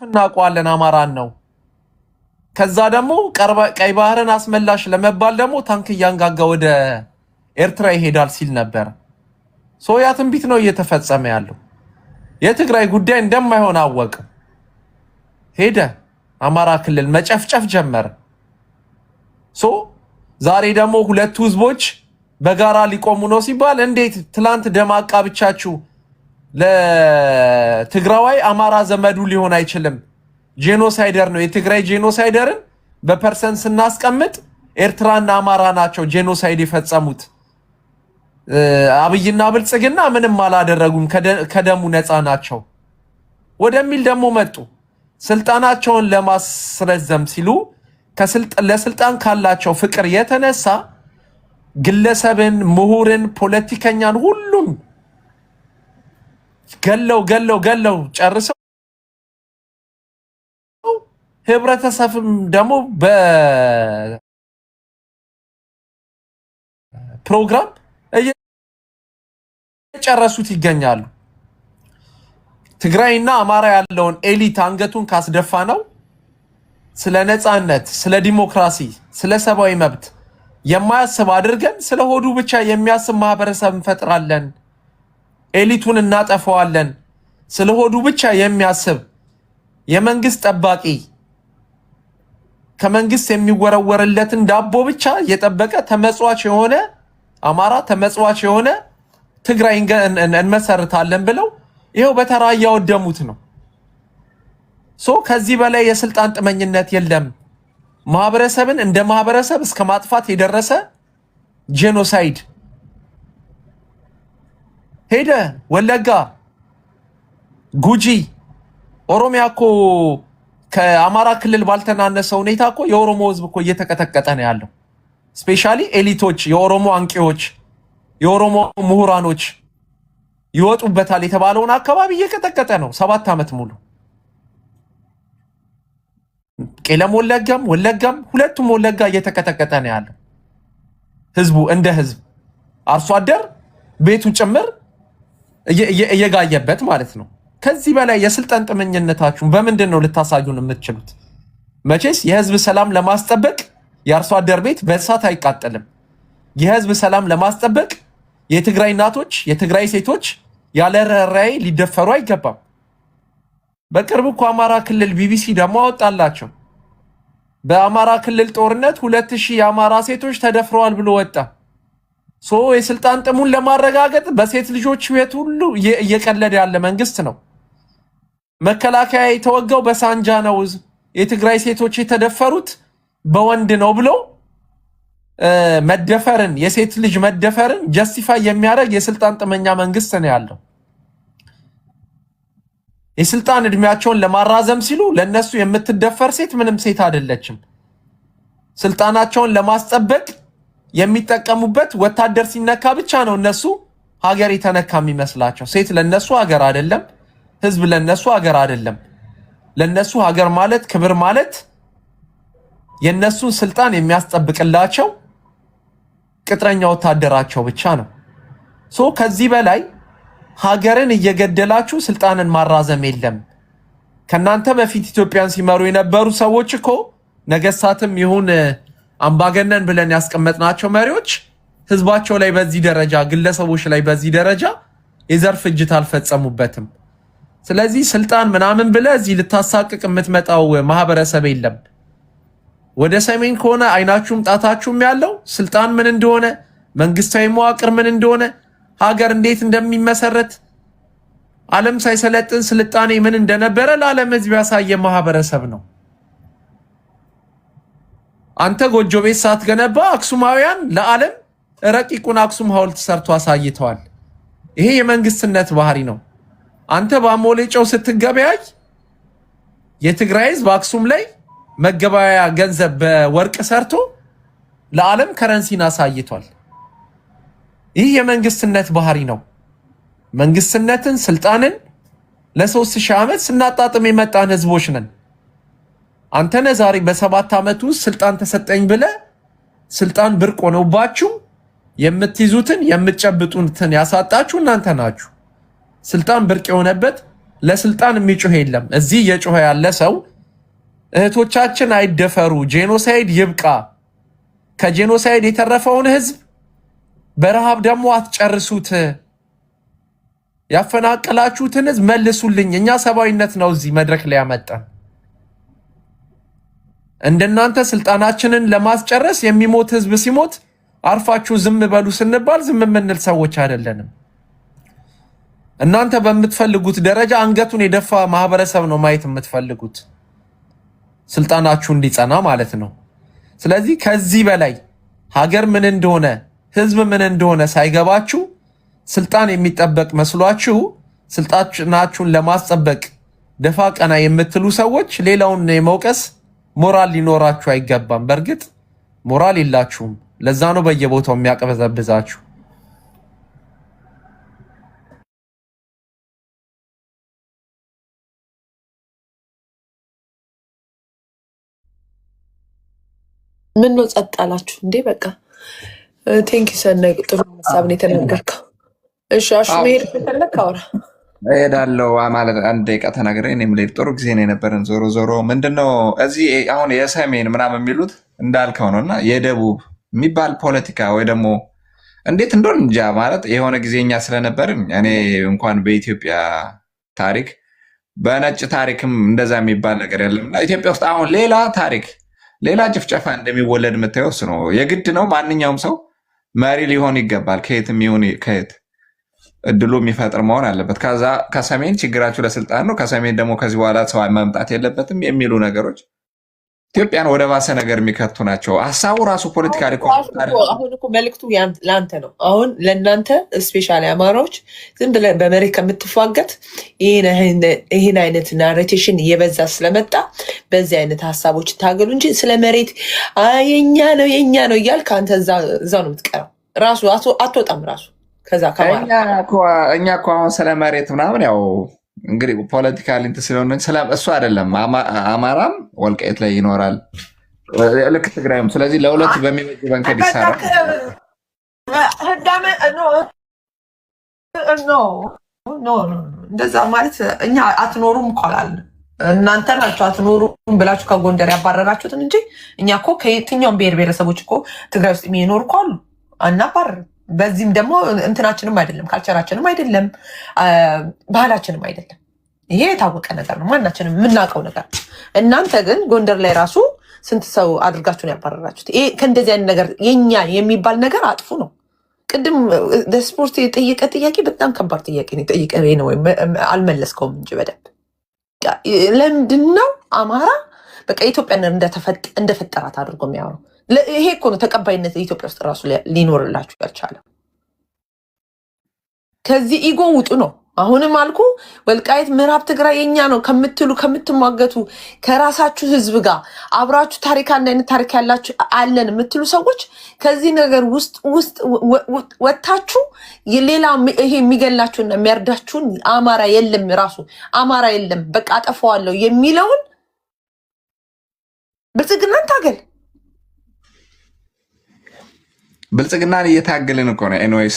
እናውቀዋለን አማራን ነው። ከዛ ደግሞ ቀይ ባህርን አስመላሽ ለመባል ደግሞ ታንክ እያንጋጋ ወደ ኤርትራ ይሄዳል ሲል ነበር። ያ ትንቢት ነው እየተፈጸመ ያለው። የትግራይ ጉዳይ እንደማይሆን አወቀ። ሄደ አማራ ክልል መጨፍጨፍ ጀመረ። ዛሬ ደግሞ ሁለቱ ህዝቦች በጋራ ሊቆሙ ነው ሲባል እንዴት ትላንት ደም አቃብቻችሁ ለትግራዋይ አማራ ዘመዱ ሊሆን አይችልም፣ ጄኖሳይደር ነው። የትግራይ ጄኖሳይደርን በፐርሰንት ስናስቀምጥ ኤርትራና አማራ ናቸው ጄኖሳይድ የፈጸሙት። አብይና ብልጽግና ምንም አላደረጉም፣ ከደሙ ነፃ ናቸው ወደሚል ደግሞ መጡ። ስልጣናቸውን ለማስረዘም ሲሉ ለስልጣን ካላቸው ፍቅር የተነሳ ግለሰብን፣ ምሁርን፣ ፖለቲከኛን ሁሉም ገለው ጨርሰው ህብረተሰብም ደግሞ በፕሮግራም እየጨረሱት ይገኛሉ። ትግራይና አማራ ያለውን ኤሊት አንገቱን ካስደፋ ነው ስለ ነፃነት፣ ስለ ዲሞክራሲ፣ ስለ ሰብአዊ መብት የማያስብ አድርገን ስለ ሆዱ ብቻ የሚያስብ ማህበረሰብ እንፈጥራለን። ኤሊቱን እናጠፋዋለን። ስለ ሆዱ ብቻ የሚያስብ የመንግስት ጠባቂ ከመንግስት የሚወረወርለትን ዳቦ ብቻ የጠበቀ ተመጽዋች የሆነ አማራ ተመጽዋች የሆነ ትግራይ እንመሰርታለን ብለው ይሄው በተራ ያወደሙት ነው። ከዚህ በላይ የስልጣን ጥመኝነት የለም። ማህበረሰብን እንደ ማህበረሰብ እስከ ማጥፋት የደረሰ ጄኖሳይድ ሄደ። ወለጋ፣ ጉጂ፣ ኦሮሚያ እኮ ከአማራ ክልል ባልተናነሰ ሁኔታ እኮ የኦሮሞ ህዝብ እኮ እየተቀጠቀጠ ነው ያለው። ስፔሻሊ ኤሊቶች፣ የኦሮሞ አንቂዎች፣ የኦሮሞ ምሁራኖች ይወጡበታል የተባለውን አካባቢ እየቀጠቀጠ ነው 7 ዓመት ሙሉ። ቄለም ወለጋም ሁለቱም ወለጋ እየተቀጠቀጠ ነው ያለው ህዝቡ እንደ ህዝብ፣ አርሶ አደር ቤቱ ጭምር እየጋየበት ማለት ነው። ከዚህ በላይ የስልጣን ጥመኝነታችሁን በምንድን ነው ልታሳዩን የምትችሉት? መቼስ የህዝብ ሰላም ለማስጠበቅ የአርሶ አደር ቤት በእሳት አይቃጠልም። የህዝብ ሰላም ለማስጠበቅ የትግራይ እናቶች፣ የትግራይ ሴቶች ያለ ርህራሄ ሊደፈሩ አይገባም። በቅርብ እኮ አማራ ክልል ቢቢሲ ደግሞ አወጣላቸው። በአማራ ክልል ጦርነት 2000 የአማራ ሴቶች ተደፍረዋል ብሎ ወጣ። የስልጣን ጥሙን ለማረጋገጥ በሴት ልጆች ህይወት ሁሉ እየቀለደ ያለ መንግስት ነው። መከላከያ የተወጋው በሳንጃ ነው፣ የትግራይ ሴቶች የተደፈሩት በወንድ ነው ብሎ መደፈርን፣ የሴት ልጅ መደፈርን ጀስቲፋይ የሚያደርግ የስልጣን ጥመኛ መንግስት ነው ያለው። የስልጣን እድሜያቸውን ለማራዘም ሲሉ ለነሱ የምትደፈር ሴት ምንም ሴት አይደለችም። ስልጣናቸውን ለማስጠበቅ የሚጠቀሙበት ወታደር ሲነካ ብቻ ነው እነሱ ሀገር የተነካ የሚመስላቸው። ሴት ለነሱ ሀገር አይደለም፣ ህዝብ ለነሱ ሀገር አይደለም። ለነሱ ሀገር ማለት ክብር ማለት የነሱን ስልጣን የሚያስጠብቅላቸው ቅጥረኛ ወታደራቸው ብቻ ነው። ከዚህ በላይ ሀገርን እየገደላችሁ ስልጣንን ማራዘም የለም። ከናንተ በፊት ኢትዮጵያን ሲመሩ የነበሩ ሰዎች እኮ ነገስታትም ይሁን አምባገነን ብለን ያስቀመጥናቸው መሪዎች ህዝባቸው ላይ በዚህ ደረጃ፣ ግለሰቦች ላይ በዚህ ደረጃ የዘር ፍጅት አልፈጸሙበትም። ስለዚህ ስልጣን ምናምን ብለህ እዚህ ልታሳቅቅ የምትመጣው ማህበረሰብ የለም። ወደ ሰሜን ከሆነ አይናችሁም ጣታችሁም ያለው ስልጣን ምን እንደሆነ፣ መንግስታዊ መዋቅር ምን እንደሆነ፣ ሀገር እንዴት እንደሚመሰረት ዓለም ሳይሰለጥን ስልጣኔ ምን እንደነበረ ለዓለም ህዝብ ያሳየ ማህበረሰብ ነው። አንተ ጎጆ ቤት ሳትገነባ አክሱማውያን ለዓለም ረቂቁን አክሱም ሐውልት ሰርቶ አሳይተዋል። ይሄ የመንግስትነት ባህሪ ነው። አንተ በአሞሌ ጨው ስትገበያይ የትግራይ ህዝብ አክሱም ላይ መገበያያ ገንዘብ በወርቅ ሰርቶ ለዓለም ከረንሲን አሳይቷል። ይህ የመንግስትነት ባህሪ ነው። መንግስትነትን፣ ስልጣንን ለ3000 ዓመት ስናጣጥም የመጣን ህዝቦች ነን። አንተነ ዛሬ በ7 ዓመት ውስጥ ስልጣን ተሰጠኝ ብለ ስልጣን ብርቅ ሆነውባችሁ የምትይዙትን የምትጨብጡትን ያሳጣችሁ እናንተ ናችሁ። ስልጣን ብርቅ የሆነበት ለስልጣን የሚጮህ የለም። እዚህ የጮህ ያለ ሰው እህቶቻችን አይደፈሩ፣ ጄኖሳይድ ይብቃ፣ ከጄኖሳይድ የተረፈውን ህዝብ በረሃብ ደግሞ አትጨርሱት፣ ያፈናቀላችሁትን ህዝብ መልሱልኝ። እኛ ሰብአዊነት ነው እዚህ መድረክ ላይ ያመጣን። እንደናንተ ስልጣናችንን ለማስጨረስ የሚሞት ህዝብ ሲሞት አርፋችሁ ዝም በሉ ስንባል ዝም የምንል ሰዎች አይደለንም። እናንተ በምትፈልጉት ደረጃ አንገቱን የደፋ ማህበረሰብ ነው ማየት የምትፈልጉት፣ ስልጣናችሁ እንዲጸና ማለት ነው። ስለዚህ ከዚህ በላይ ሀገር ምን እንደሆነ ህዝብ ምን እንደሆነ ሳይገባችሁ ስልጣን የሚጠበቅ መስሏችሁ ስልጣናችሁን ለማስጠበቅ ደፋ ቀና የምትሉ ሰዎች ሌላውን የመውቀስ ሞራል ሊኖራችሁ አይገባም። በእርግጥ ሞራል የላችሁም። ለዛ ነው በየቦታው የሚያቀበዘብዛችሁ። ምን ነው ጸጥ አላችሁ እንዴ? በቃ ቴንክ ዩ ሰናይ፣ ጥሩ ሀሳብ ነው የተናገርከው። እሺ አሹ መሄድ ከፈለክ አውራ። እሄዳለሁ ማለት አንድ ደቂቃ ተናግሬ እኔም ልሄድ። ጥሩ ጊዜ ነው የነበረን። ዞሮ ዞሮ ምንድነው እዚህ አሁን የሰሜን ምናምን የሚሉት እንዳልከው ነው እና የደቡብ የሚባል ፖለቲካ ወይ ደግሞ እንዴት እንደሆነ እንጃ። ማለት የሆነ ጊዜ እኛ ስለነበርን እኔ እንኳን በኢትዮጵያ ታሪክ በነጭ ታሪክም እንደዛ የሚባል ነገር የለም እና ኢትዮጵያ ውስጥ አሁን ሌላ ታሪክ ሌላ ጭፍጨፋ እንደሚወለድ የምታየው እሱ ነው። የግድ ነው ማንኛውም ሰው መሪ ሊሆን ይገባል። ከየትም ይሁን ከየት እድሉ የሚፈጥር መሆን አለበት። ከዛ ከሰሜን ችግራችሁ ለስልጣን ነው፣ ከሰሜን ደግሞ ከዚህ በኋላ ሰው መምጣት የለበትም የሚሉ ነገሮች ኢትዮጵያን ወደ ባሰ ነገር የሚከቱ ናቸው። ሀሳቡ ራሱ ፖለቲካሊ አሁን እኮ መልዕክቱ ለአንተ ነው። አሁን ለእናንተ ስፔሻሊ አማራዎች ዝም ብለህ በመሬት ከምትፏገት ይህን አይነት ናሬቴሽን እየበዛ ስለመጣ በዚህ አይነት ሀሳቦች ታገሉ እንጂ ስለ መሬት የኛ ነው እያልክ አንተ እዛ ነው የምትቀረው። ራሱ አትወጣም ራሱ ከዛ እኛ እኮ አሁን ስለ መሬት ምናምን ያው እንግዲህ ፖለቲካል እንትን ስለሆነ እሱ አይደለም። አማራም ወልቃይት ላይ ይኖራል ልክ ትግራይም። ስለዚህ ለሁለት በሚበጅ መንገድ ይሰራል። እንደዛ ማለት እኛ አትኖሩም እኮላል እናንተ ናችሁ አትኖሩም ብላችሁ ከጎንደር ያባረራችሁትን እንጂ እኛ እኮ ከየትኛውም ብሔር ብሔረሰቦች እኮ ትግራይ ውስጥ የሚኖሩ እኮ አሉ። አናባርርም። በዚህም ደግሞ እንትናችንም አይደለም፣ ካልቸራችንም አይደለም፣ ባህላችንም አይደለም። ይሄ የታወቀ ነገር ነው፣ ማናችንም የምናውቀው ነገር። እናንተ ግን ጎንደር ላይ ራሱ ስንት ሰው አድርጋችሁን ያባረራችሁት? ይሄ ከእንደዚህ አይነት ነገር የኛ የሚባል ነገር አጥፉ ነው። ቅድም ስፖርት የጠየቀ ጥያቄ በጣም ከባድ ጥያቄ ነው የጠየቀ ነው፣ አልመለስከውም እንጂ በደንብ ለምንድን ነው አማራ በቃ ኢትዮጵያን እንደፈጠራት አድርጎ የሚያወራው? ይሄ እኮ ነው ተቀባይነት ኢትዮጵያ ውስጥ ራሱ ሊኖርላችሁ ያልቻለ። ከዚህ ኢጎ ውጡ ነው። አሁንም አልኩ ወልቃይት ምዕራብ ትግራይ የኛ ነው ከምትሟገቱ ከራሳችሁ ህዝብ ጋር አብራችሁ ታሪክ አንድ አይነት ታሪክ ያላችሁ አለን የምትሉ ሰዎች ከዚህ ነገር ውስጥ ወጣችሁ ሌላ ይሄ የሚገላችሁና የሚያርዳችሁን አማራ የለም ራሱ አማራ የለም በቃ አጠፋዋለሁ የሚለውን ብልጽግናን ታገል። ብልጽግናን እየታገልን እኮ ነው። ኤንዌይስ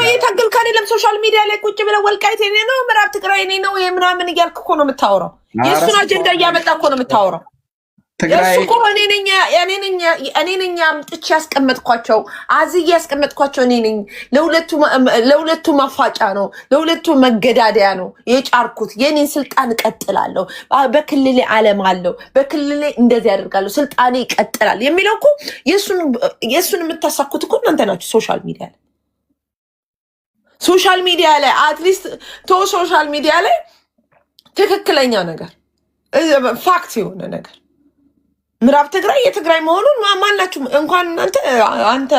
እየታገልክ አይደለም። ሶሻል ሚዲያ ላይ ቁጭ ብለህ ወልቃይት የኔ ነው ምዕራብ ትግራይ የኔ ነው ምናምን እያልክ እኮ ነው የምታወራው። የእሱን አጀንዳ እያመጣ እኮ ነው የምታወራው። የእሱ እኮ እኔ ነኝ አምጥቼ ያስቀመጥኳቸው አዝዬ ያስቀመጥኳቸው እኔ ነኝ። ለሁለቱ ማፋጫ ነው፣ ለሁለቱ መገዳደያ ነው የጫርኩት። የኔን ስልጣን እቀጥላለሁ፣ በክልሌ ዓለም አለው፣ በክልሌ እንደዚህ ያደርጋለሁ፣ ስልጣኔ ይቀጥላል የሚለው እኮ የእሱን የምታሳኩት እኮ እናንተ ናችሁ። ሶሻል ሚዲያ ላይ አትሊስት ሶሻል ሚዲያ ላይ ትክክለኛ ነገር ፋክት የሆነ ነገር ምዕራብ ትግራይ የትግራይ መሆኑን ማናችሁ እንኳን አንተ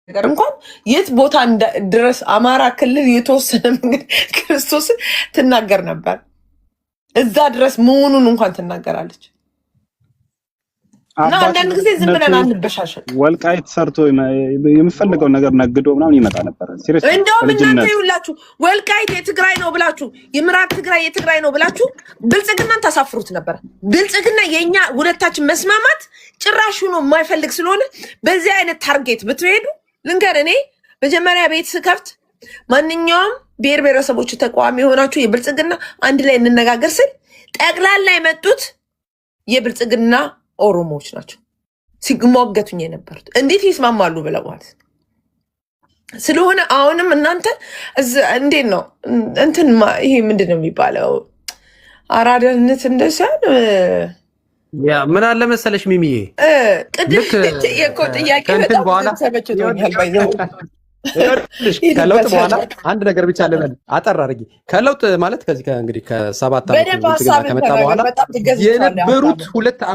ነገር እንኳን የት ቦታ ድረስ አማራ ክልል የተወሰነ መንገድ ክርስቶስ ትናገር ነበር። እዛ ድረስ መሆኑን እንኳን ትናገራለች። እና አንዳንድ ጊዜ ዝም ብለን አንበሻሸቅ። ወልቃይት ሰርቶ የምፈልገው ነገር ነግዶ ምናምን ይመጣ ነበር። እንደውም እናንተ ይውላችሁ ወልቃይት የትግራይ ነው ብላችሁ የምዕራብ ትግራይ የትግራይ ነው ብላችሁ ብልጽግናን ታሳፍሩት ነበር። ብልጽግና የኛ ሁለታችን መስማማት ጭራሽ ነው የማይፈልግ ስለሆነ በዚህ አይነት ታርጌት ብትሄዱ ልንገር፣ እኔ መጀመሪያ ቤት ስከፍት ማንኛውም ብሔር ብሔረሰቦች ተቋሚ ሆናችሁ የብልጽግና አንድ ላይ እንነጋገር ስል ጠቅላላ የመጡት የብልጽግና ኦሮሞዎች ናቸው ሲግሞገቱኝ የነበሩት እንዴት ይስማማሉ ብለው ማለት ስለሆነ አሁንም እናንተ እንዴት ነው እንትን ይሄ ምንድነው የሚባለው አራዳነት እንደሳን ያ ምን አለ መሰለሽ ሚሚዬ ቅድም ጥያቄ በጣም ተመችቶኛል ባይዘው ከለውጥ በኋላ አንድ ነገር ብቻ ልበል አጠር አድርጊ ከለውጥ ማለት ከዚህ እንግዲህ ከ7 ዓመት ከመጣ በኋላ የነበሩት 2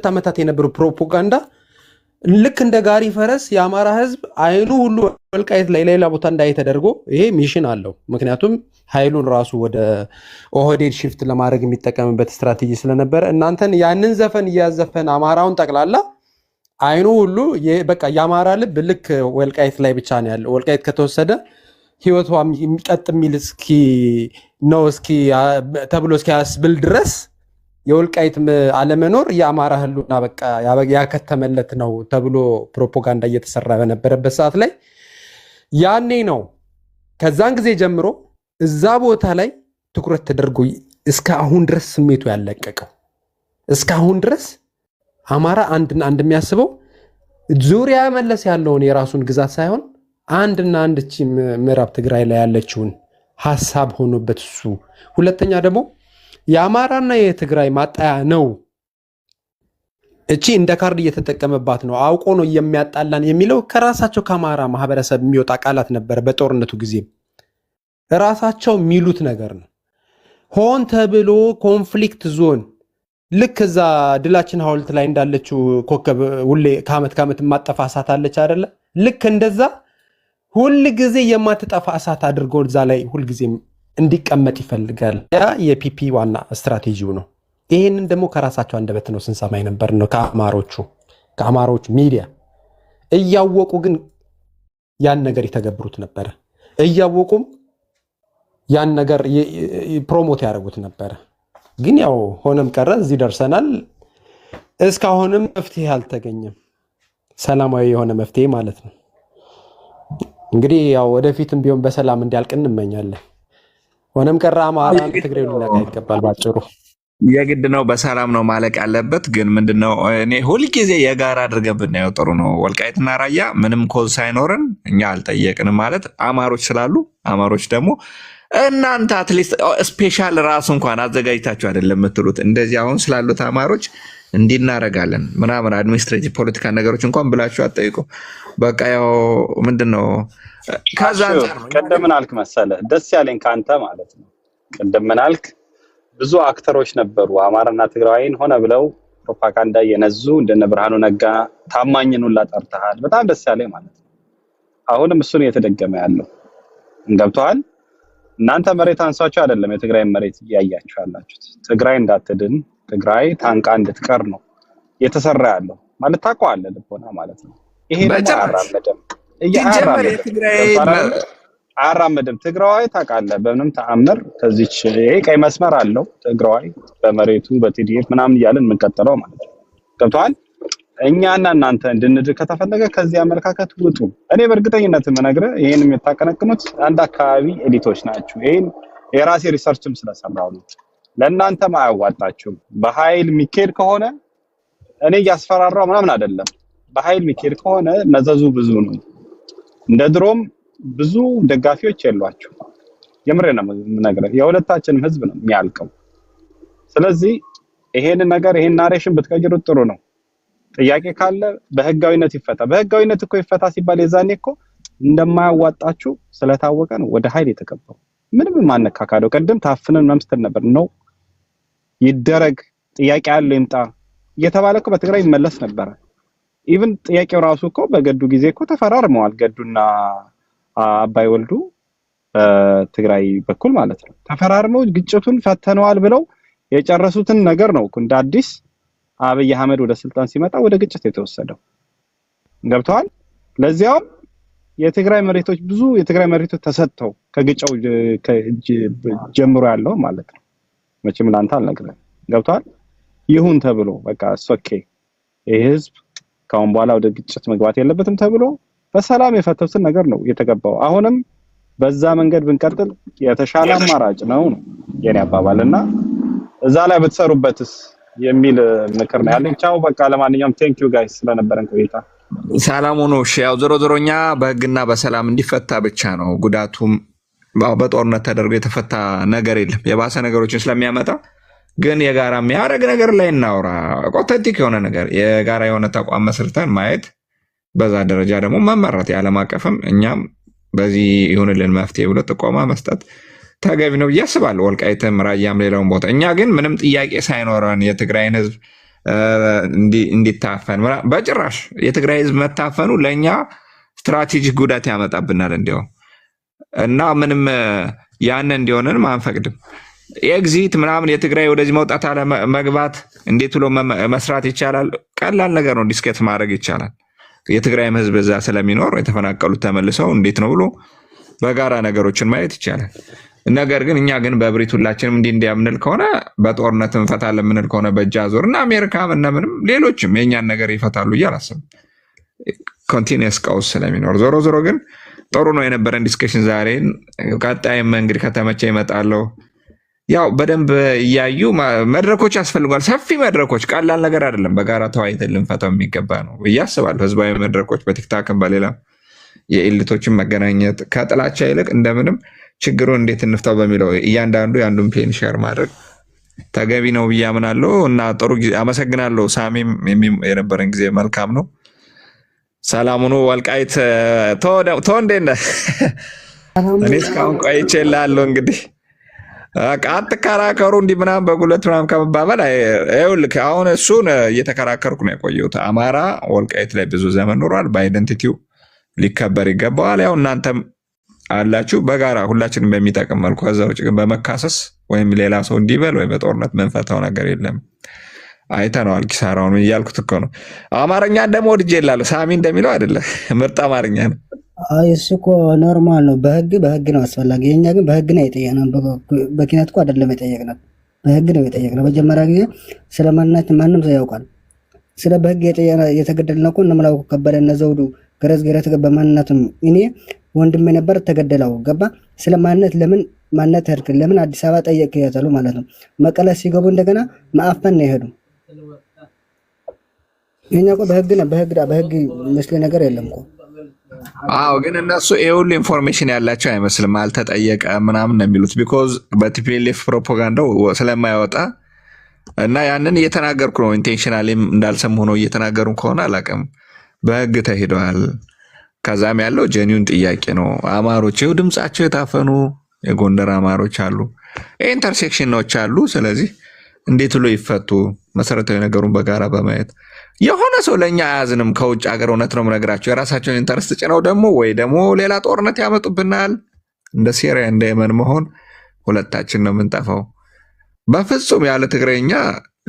ዓመታት የነበሩ ፕሮፓጋንዳ ልክ እንደ ጋሪ ፈረስ የአማራ ህዝብ አይኑ ሁሉ ወልቃይት ላይ ሌላ ቦታ እንዳይተደርጎ ይሄ ሚሽን አለው ምክንያቱም ኃይሉን ራሱ ወደ ኦህዴድ ሽፍት ለማድረግ የሚጠቀምበት ስትራቴጂ ስለነበረ እናንተን ያንን ዘፈን እያዘፈን አማራውን ጠቅላላ አይኑ ሁሉ በቃ የአማራ ልብ ልክ ወልቃይት ላይ ብቻ ነው ያለው ወልቃይት ከተወሰደ ህይወቷ የሚቀጥ የሚል እስኪ ተብሎ እስኪያስብል ድረስ የወልቃይት አለመኖር የአማራ ህሉና በቃ ያከተመለት ነው ተብሎ ፕሮፓጋንዳ እየተሰራ በነበረበት ሰዓት ላይ ያኔ ነው ከዛን ጊዜ ጀምሮ እዛ ቦታ ላይ ትኩረት ተደርጎ እስከ አሁን ድረስ ስሜቱ ያለቀቀው እስከ አሁን ድረስ አማራ አንድ የሚያስበው ዙሪያ መለስ ያለውን የራሱን ግዛት ሳይሆን አንድና አንድ እቺ ምዕራብ ትግራይ ላይ ያለችውን ሐሳብ ሆኖበት እሱ ሁለተኛ ደግሞ የአማራና የትግራይ ማጣያ ነው እቺ እንደ ካርድ እየተጠቀመባት ነው አውቆ ነው የሚያጣላን የሚለው ከራሳቸው ከአማራ ማህበረሰብ የሚወጣ ቃላት ነበር በጦርነቱ ጊዜ ራሳቸው ሚሉት ነገር ነው ሆን ተብሎ ኮንፍሊክት ዞን ልክ እዛ ድላችን ሐውልት ላይ እንዳለችው ኮከብ ሁሌ ከአመት ማጠፋ እሳት አለች አይደለ ልክ እንደዛ ሁሉ ጊዜ የማትጠፋ እሳት አድርጎ እዛ ላይ ሁሉ ጊዜ እንዲቀመጥ ይፈልጋል ያ የፒፒ ዋና ስትራቴጂው ነው ይሄንን ደግሞ ከራሳቸው አንደበት ነው ስንሰማይ ነበር ነው ከአማሮቹ ሚዲያ እያወቁ ግን ያን ነገር ይተገብሩት ነበር እያወቁም ያን ነገር ፕሮሞት ያደርጉት ነበር ግን ያው ሆነም ቀረ እዚህ ደርሰናል እስካሁንም መፍትሄ አልተገኘም ሰላማዊ የሆነ መፍትሄ ማለት ነው እንግዲህ ያው ወደፊትም ቢሆን በሰላም እንዲያልቅ እንመኛለን ሆነም ቀረ አማራ ትግሬው ሊነቃ ይገባል ባጭሩ የግድ ነው በሰላም ነው ማለቅ ያለበት ግን ምንድነው እኔ ሁሉ ጊዜ የጋራ አድርገን ብናየው ጥሩ ነው ወልቃይትና ራያ ምንም ኮዝ ሳይኖርን እኛ አልጠየቅንም ማለት አማሮች ስላሉ አማሮች ደግሞ እናንተ አትሊስት ስፔሻል ራሱ እንኳን አዘጋጅታችሁ አይደለም የምትሉት እንደዚህ አሁን ስላሉት አማሮች እንዲናረጋለን ምናምን አድሚኒስትሬቲቭ ፖለቲካ ነገሮች እንኳን ብላችሁ አጠይቁ በቃ ያው ምንድነው ከዛ ቀደምን አልክ መሰለ ደስ ያለኝ ካንተ ማለት ነው ቀደምን አልክ ብዙ አክተሮች ነበሩ አማራና ትግራይን ሆነ ብለው ፕሮፓጋንዳ የነዙ እንደነ ብርሃኑ ነጋ ታማኝን ሁላ ጠርተሃል በጣም ደስ ያለኝ ማለት ነው አሁንም እሱን እየተደገመ ያለው እንገብቷል እናንተ መሬት አንሳችሁ አይደለም የትግራይ መሬት ያያችሁ ያላችሁት ትግራይ እንዳትድን ትግራይ ታንቃ እንድትቀር ነው የተሰራ ያለው ማለት ታቋለ ልቦና ማለት ነው ይሄ አራመደም ትግራይ ታቃለ በምንም ተአምር ከዚች ይሄ ቀይ መስመር አለው ትግራይ በመሬቱ በቲዲኤፍ ምናምን ይያልን እንቀጥለው ማለት ነው ገብቷል እኛና እናንተ እንድንድ ከተፈለገ ከዚህ አመለካከት ውጡ እኔ በእርግጠኝነት የምነግርህ ይሄንም የታቀነቅኑት አንድ አካባቢ ኤዲቶች ናቸው ይሄን የራሴ ሪሰርችም ስለሰራው ነው ለእናንተ ማያዋጣችሁ በኃይል ሚኬድ ከሆነ እኔ ያስፈራራው ምናምን አይደለም በኃይል ሚኬድ ከሆነ መዘዙ ብዙ ነው እንደ ድሮም ብዙ ደጋፊዎች የሏችሁ የምሬ ነው የምነግርህ የሁለታችንም ህዝብ ነው የሚያልቀው ስለዚህ ይሄን ነገር ይሄን ናሬሽን ብትቀይሩት ጥሩ ነው ጥያቄ ካለ በህጋዊነት ይፈታ በህጋዊነት እኮ ይፈታ ሲባል የዛኔ እኮ እንደማያዋጣችሁ ስለታወቀ ነው ወደ ኃይል የተቀበለው ምንም ማነካካደው ቀደም ታፍነን መምስተል ነበር ነው ይደረግ ጥያቄ አለ ይምጣ እየተባለ እኮ በትግራይ ይመለስ ነበር ኢቭን ጥያቄው ራሱ እኮ በገዱ ጊዜ እኮ ተፈራርመዋል ገዱና አባይ ወልዱ በትግራይ በኩል ማለት ነው ተፈራርመው ግጭቱን ፈተነዋል ብለው የጨረሱትን ነገር ነው እንደ አዲስ አብይ አህመድ ወደ ስልጣን ሲመጣ ወደ ግጭት የተወሰደው ገብቷል ለዚያው የትግራይ መሬቶች ብዙ የትግራይ መሬቶች ተሰጥተው ከግጫው ጀምሮ ያለው ማለት ነው መቼም ላንተ አልነግርህም ገብቷል ይሁን ተብሎ በቃ ኦኬ ይሄ ህዝብ ካሁን በኋላ ወደ ግጭት መግባት የለበትም ተብሎ በሰላም የፈተቱትን ነገር ነው የተገባው። አሁንም በዛ መንገድ ብንቀጥል የተሻለ አማራጭ ነው የኔ አባባልና እዛ ላይ ብትሰሩበትስ የሚል ምክር ነው ያለኝ። ቻው በቃ ለማንኛውም ቴንክ ዩ ጋይስ ስለነበረን ቆይታ። ሰላም ሆኖ እሺ። ያው ዞሮኛ በህግና በሰላም እንዲፈታ ብቻ ነው ጉዳቱም በጦርነት ተደርጎ የተፈታ ነገር የለም። የባሰ ነገሮችን ስለሚያመጣ ግን የጋራ የሚያደርግ ነገር ላይ እናውራ። ቆተቲክ የሆነ ነገር የጋራ የሆነ ተቋም መስርተን ማየት በዛ ደረጃ ደግሞ መመራት የዓለም አቀፍም እኛም በዚህ ይሁንልን መፍትሄ ብሎ ጥቆማ መስጠት ተገቢ ነው ብዬ አስባለሁ። ወልቃይትም ራያም ሌላውን ቦታ እኛ ግን ምንም ጥያቄ ሳይኖረን የትግራይን ህዝብ እንዲታፈን በጭራሽ የትግራይ ህዝብ መታፈኑ ለእኛ ስትራቴጂክ ጉዳት ያመጣብናል እንዲያው እና ምንም ያን እንዲሆንን አንፈቅድም። ኤግዚት ምናምን የትግራይ ወደዚህ መውጣት አለ መግባት እንዴት ብሎ መስራት ይቻላል? ቀላል ነገር ነው። ዲስከት ማድረግ ይቻላል። የትግራይም ህዝብ እዛ ስለሚኖር የተፈናቀሉት ተመልሰው እንዴት ነው ብሎ በጋራ ነገሮችን ማየት ይቻላል። ነገር ግን እኛ ግን በብሪት ሁላችንም እንዲያምንል ከሆነ በጦርነት እንፈታለን የምንል ከሆነ በእጅ አዙር እና አሜሪካም እና ምንም ሌሎችም የእኛን ነገር ይፈታሉ እያላስብ ኮንቲኒየስ ቀውስ ስለሚኖር ዞሮ ግን ጥሩ ነው የነበረን ዲስከሽን ዛሬ። ቀጣይም እንግዲህ ከተመቸ ይመጣለው። ያው በደንብ እያዩ መድረኮች ያስፈልጓል። ሰፊ መድረኮች ቀላል ነገር አይደለም። በጋራ ተወያይተን ልንፈታው የሚገባ ነው ብዬ አስባለሁ። ህዝባዊ መድረኮች በቲክታክም በሌላ የኤሊቶችን መገናኘት ከጥላቻ ይልቅ እንደምንም ችግሩን እንዴት እንፍታው በሚለው እያንዳንዱ የአንዱን ፔን ሼር ማድረግ ተገቢ ነው ብዬ አምናለሁ እና ጥሩ ጊዜ አመሰግናለሁ። ሳሚም የነበረን ጊዜ መልካም ነው። ሰላሙኑ ወልቃይት እንዴት ነህ? እኔ እስካሁን ቆይቼ እልሃለሁ። እንግዲህ አትከራከሩ እንዲህ ምናምን በጉልበት ምናምን ከመባባል ይኸውልህ አሁን እሱን እየተከራከርኩ ነው የቆየሁት። አማራ ወልቃይት ላይ ብዙ ዘመን ኖሯል። በአይደንቲቲው ሊከበር ይገባዋል። ያው እናንተም አላችሁ በጋራ ሁላችንም በሚጠቅም መልኩ። ከዛ ውጭ ግን በመካሰስ ወይም ሌላ ሰው እንዲበል ወይ በጦርነት መንፈታው ነገር የለም። አይተነዋል ኪሳራውን እያልኩት እኮ ነው። አማርኛ ደግሞ ወድጄ እላለሁ። ሳሚ እንደሚለው አይደለም፣ ምርጥ አማርኛ ነው። እሱ እኮ ኖርማል ነው። በህግ ነው አስፈላጊ። የኛ ግን በህግ ነው የጠየቅነው፣ በኪነት እኮ አይደለም የጠየቅነው፣ በህግ ነው የጠየቅነው። መጀመሪያ ጊዜ ስለ ማንነት ማንም ሰው ያውቃል። ስለ በህግ የተገደልነው እኮ እነ መላኩ ከበደ እነ ዘውዱ ገረዝ ገረት በማንነቱም እኔ ወንድሜ ነበር ተገደለው ገባ። ስለ ማንነት ለምን ማንነት ሄድክ ለምን አዲስ አበባ ጠየቅ ያተሉ ማለት ነው። መቀለ ሲገቡ እንደገና ማአፈን ነው የሄዱ። የኛ እኮ በህግ መስለ ነገር የለም እኮ። አዎ ግን እነሱ ሁሉ ኢንፎርሜሽን ያላቸው አይመስልም። አልተጠየቀ ምናምን ነው የሚሉት ቢኮዝ በቲፒኤልኤፍ ፕሮፓጋንዳው ስለማይወጣ እና ያንን እየተናገርኩ ነው። ኢንቴንሽናሊም እንዳልሰሙ ሆኖ እየተናገሩ ከሆነ አላውቅም። በህግ ተሄደዋል። ከዛም ያለው ጀኒውን ጥያቄ ነው። አማሮች ይኸው ድምጻቸው የታፈኑ የጎንደር አማሮች አሉ፣ ኢንተርሴክሽኖች አሉ። ስለዚህ እንዴት ብሎ ይፈቱ? መሰረታዊ ነገሩን በጋራ በማየት የሆነ ሰው ለእኛ አያዝንም። ከውጭ ሀገር እውነት ነው የምነግራቸው የራሳቸውን ኢንተረስት ጭነው ወይ ደግሞ ሌላ ጦርነት ያመጡብናል። እንደ ሲሪያ እንደ የመን መሆን ሁለታችን ነው የምንጠፋው። በፍጹም ያለ ትግረኛ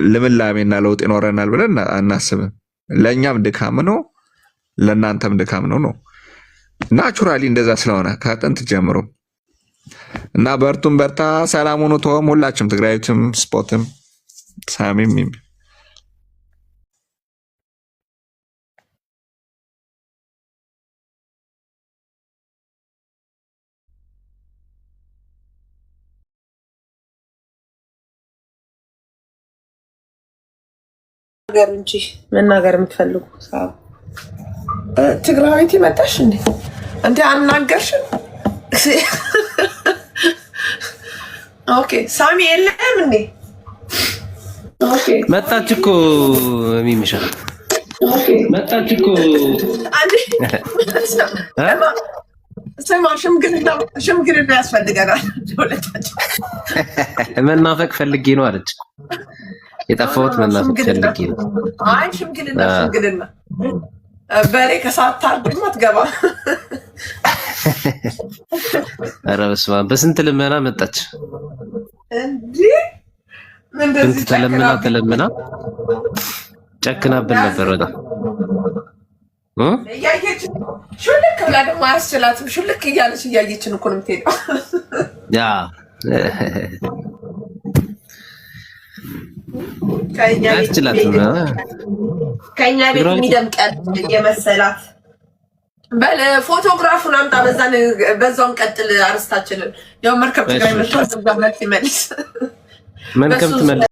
ልምላሜና ለውጥ ይኖረናል ብለን አናስብም። ለእኛም ድካም ነው፣ ለእናንተም ድካም ነው። ናቹራሊ እንደዛ ስለሆነ ከጥንት ጀምሮ እና በርቱም በርታ። ሰላሙኑ ተወም ሁላችሁም ትግራዮችም ስፖትም ሳሚም ነገር እንጂ መናገር የምትፈልጉ ትግራዊት መጣሽ እንዴ አናገርሽ? ኦኬ ሳሚ የለም እንዴ? ኦኬ መጣች እኮ ሚሚሻ መጣች እኮ ስማ ሽምግልና ያስፈልገናል። መናፈቅ ፈልጌ ነው አለች። የጠፋሁት መናፈቅ ፈልጌ ነው። አይ ሽምግልና በሬ ከሰዓት ታርድማ ትገባ። ኧረ በስመ አብ በስንት ልመና መጣች እንዴ! ስንት ተለምና ጨክናብን ነበር በጣም እያየች ሹልክ ብላ ደግሞ አያስችላትም። ሹልክ እያለች እያየችን እኮ ነው የምትሄደው። ያ ከእኛ ቤት የሚደምቀን የመሰላት በል ፎቶግራፉን አምጣ። በዛውን ቀጥል አርስታችንን። ያው መርከብ ትግራይ መጥቶ ዘጋበት ይመልስ መርከብ ትመልስ